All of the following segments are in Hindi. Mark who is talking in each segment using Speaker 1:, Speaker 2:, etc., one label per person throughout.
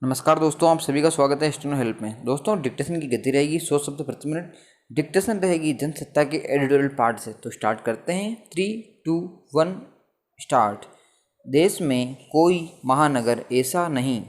Speaker 1: नमस्कार दोस्तों, आप सभी का स्वागत है स्टेनो हेल्प में। दोस्तों, डिक्टेशन की गति रहेगी 100 शब्द प्रति मिनट। डिक्टेशन रहेगी जनसत्ता के एडिटोरियल पार्ट से। तो स्टार्ट करते हैं। 3, 2, 1 स्टार्ट। देश में कोई महानगर ऐसा नहीं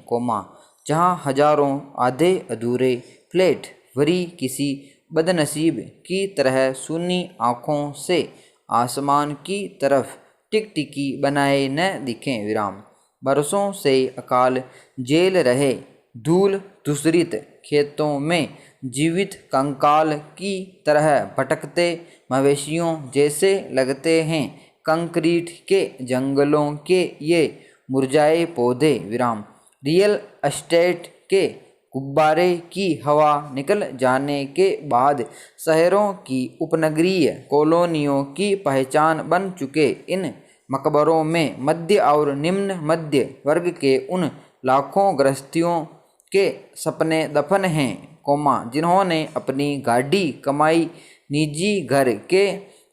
Speaker 1: जहाँ हजारों आधे अधूरे फ्लैट भरी किसी बदनसीब की तरह सुनी आँखों से आसमान की तरफ टिकटिकी बनाए न दिखें विराम। बरसों से अकाल झेल रहे धूल धूसरित खेतों में जीवित कंकाल की तरह भटकते मवेशियों जैसे लगते हैं कंक्रीट के जंगलों के ये मुरझाए पौधे विराम। रियल एस्टेट के गुब्बारे की हवा निकल जाने के बाद शहरों की उपनगरीय कॉलोनियों की पहचान बन चुके इन मकबरों में मध्य और निम्न मध्य वर्ग के उन लाखों गृहस्थियों के सपने दफन हैं जिन्होंने अपनी गाढ़ी कमाई निजी घर के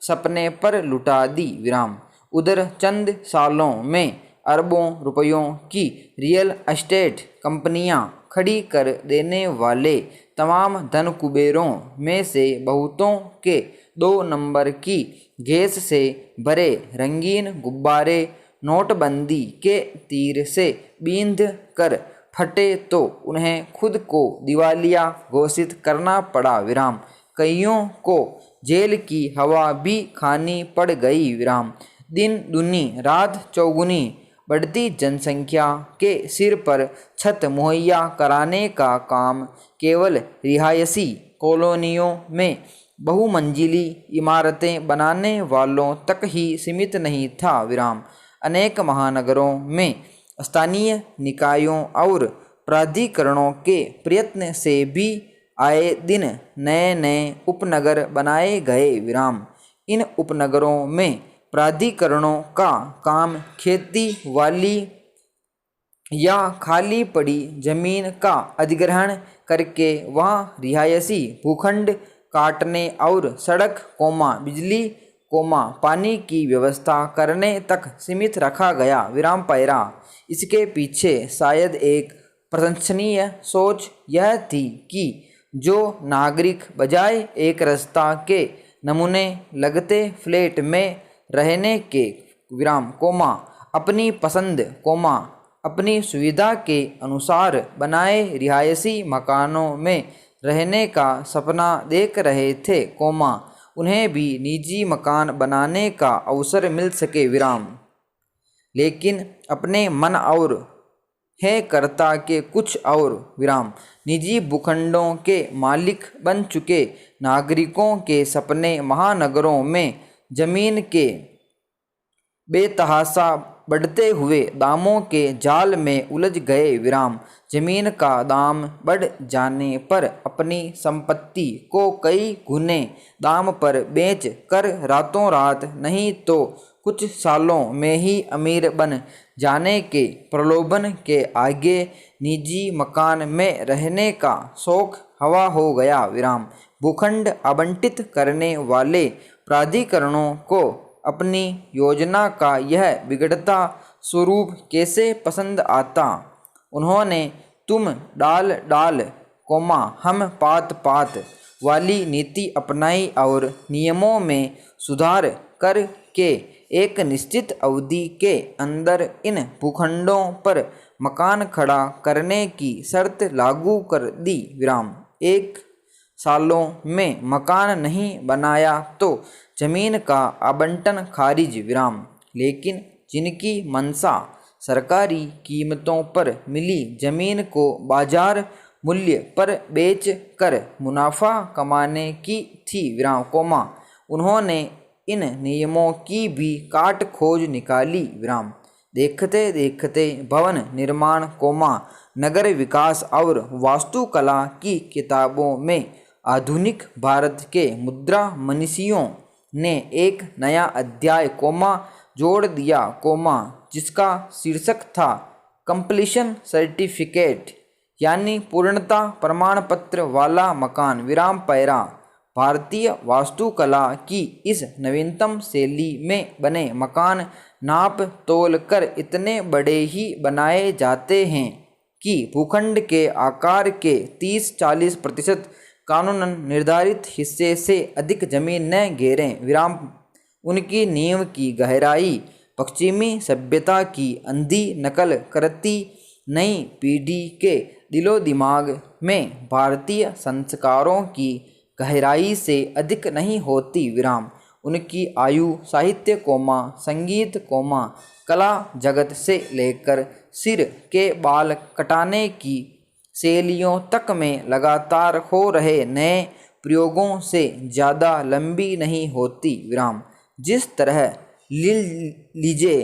Speaker 1: सपने पर लुटा दी विराम। उधर चंद सालों में अरबों रुपयों की रियल एस्टेट कंपनियां खड़ी कर देने वाले तमाम धन कुबेरों में से बहुतों के 2 नंबर की गैस से भरे रंगीन गुब्बारे नोटबंदी के तीर से बींध कर फटे तो उन्हें खुद को दिवालिया घोषित करना पड़ा विराम। कईयों को जेल की हवा भी खानी पड़ गई विराम। दिन दूनी रात चौगुनी बढ़ती जनसंख्या के सिर पर छत मुहैया कराने का काम केवल रिहायशी कॉलोनियों में बहुमंजिली इमारतें बनाने वालों तक ही सीमित नहीं था विराम। अनेक महानगरों में स्थानीय निकायों और प्राधिकरणों के प्रयत्न से भी आए दिन नए नए उपनगर बनाए गए विराम। इन उपनगरों में प्राधिकरणों का काम खेती वाली या खाली पड़ी जमीन का अधिग्रहण करके वहाँ रिहायशी भूखंड काटने और सड़क बिजली पानी की व्यवस्था करने तक सीमित रखा गया विराम पैरा। इसके पीछे शायद एक प्रशंसनीय सोच यह थी कि जो नागरिक बजाय एक रास्ता के नमूने लगते फ्लैट में रहने के विराम अपनी पसंद अपनी सुविधा के अनुसार बनाए रिहायशी मकानों में रहने का सपना देख रहे थे उन्हें भी निजी मकान बनाने का अवसर मिल सके विराम। लेकिन अपने मन और है करता के कुछ और विराम। निजी भूखंडों के मालिक बन चुके नागरिकों के सपने महानगरों में जमीन के बेतहाशा बढ़ते हुए दामों के जाल में उलझ गए विराम। जमीन का दाम बढ़ जाने पर अपनी संपत्ति को कई गुने दाम पर बेच कर रातों रात नहीं तो कुछ सालों में ही अमीर बन जाने के प्रलोभन के आगे निजी मकान में रहने का शौक हवा हो गया विराम। भूखंड आवंटित करने वाले प्राधिकरणों को अपनी योजना का यह बिगड़ता स्वरूप कैसे पसंद आता। उन्होंने तुम डाल डाल हम पात पात वाली नीति अपनाई और नियमों में सुधार करके एक निश्चित अवधि के अंदर इन भूखंडों पर मकान खड़ा करने की शर्त लागू कर दी विराम। 1 सालों में मकान नहीं बनाया तो जमीन का आवंटन खारिज विराम। लेकिन जिनकी मंशा सरकारी कीमतों पर मिली जमीन को बाजार मूल्य पर बेच कर मुनाफा कमाने की थी विराम उन्होंने इन नियमों की भी काट खोज निकाली विराम। देखते देखते भवन निर्माण नगर विकास और वास्तुकला की किताबों में आधुनिक भारत के मुद्रा मनीषियों ने एक नया अध्याय जोड़ दिया जिसका शीर्षक था कंप्लीशन सर्टिफिकेट यानी पूर्णता प्रमाण पत्र वाला मकान विराम पैरा। भारतीय वास्तुकला की इस नवीनतम शैली में बने मकान नाप तोल कर इतने बड़े ही बनाए जाते हैं कि भूखंड के आकार के 30-40% कानूनन निर्धारित हिस्से से अधिक जमीन न घेरें। विराम। उनकी नींव की गहराई पश्चिमी सभ्यता की अंधी नकल करती नई पीढ़ी के दिलो दिमाग में भारतीय संस्कारों की गहराई से अधिक नहीं होती। विराम। उनकी आयु साहित्य कोमा संगीत कोमा कला जगत से लेकर सिर के बाल कटाने की शैलियों तक में लगातार हो रहे नए प्रयोगों से ज़्यादा लंबी नहीं होती। विराम। जिस तरह लीजिए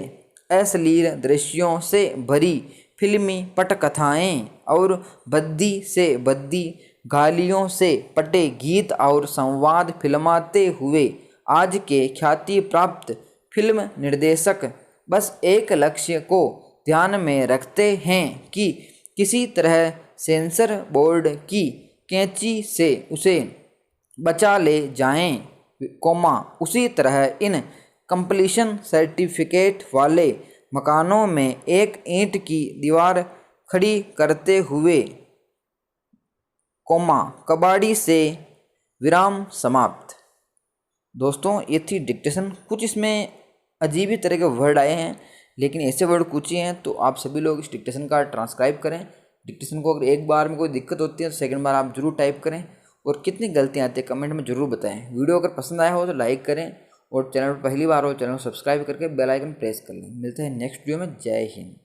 Speaker 1: अश्लील दृश्यों से भरी फिल्मी पटकथाएं और बद्दी से बद्दी गालियों से पटे गीत और संवाद फिल्माते हुए आज के ख्याति प्राप्त फिल्म निर्देशक बस एक लक्ष्य को ध्यान में रखते हैं कि किसी तरह सेंसर बोर्ड की कैंची से उसे बचा ले जाएं, उसी तरह इन कंप्लीशन सर्टिफिकेट वाले मकानों में एक ईंट की दीवार खड़ी करते हुए, कबाड़ी से। विराम समाप्त। दोस्तों ये थी डिक्टेशन। कुछ इसमें अजीब ही तरह के वर्ड आए हैं, लेकिन ऐसे वर्ड कुछ ही हैं, तो आप सभी लोग इस डिक्टेशन का ट्रांसक्राइब करें। डिक्टेशन को अगर एक बार में कोई दिक्कत होती है तो सेकंड बार आप जरूर टाइप करें, और कितनी गलतियाँ आती है कमेंट में ज़रूर बताएं। वीडियो अगर पसंद आया हो तो लाइक करें, और चैनल पर पहली बार हो चैनल को सब्सक्राइब करके बेल आइकन प्रेस कर लें। मिलते हैं नेक्स्ट वीडियो में। जय हिंद।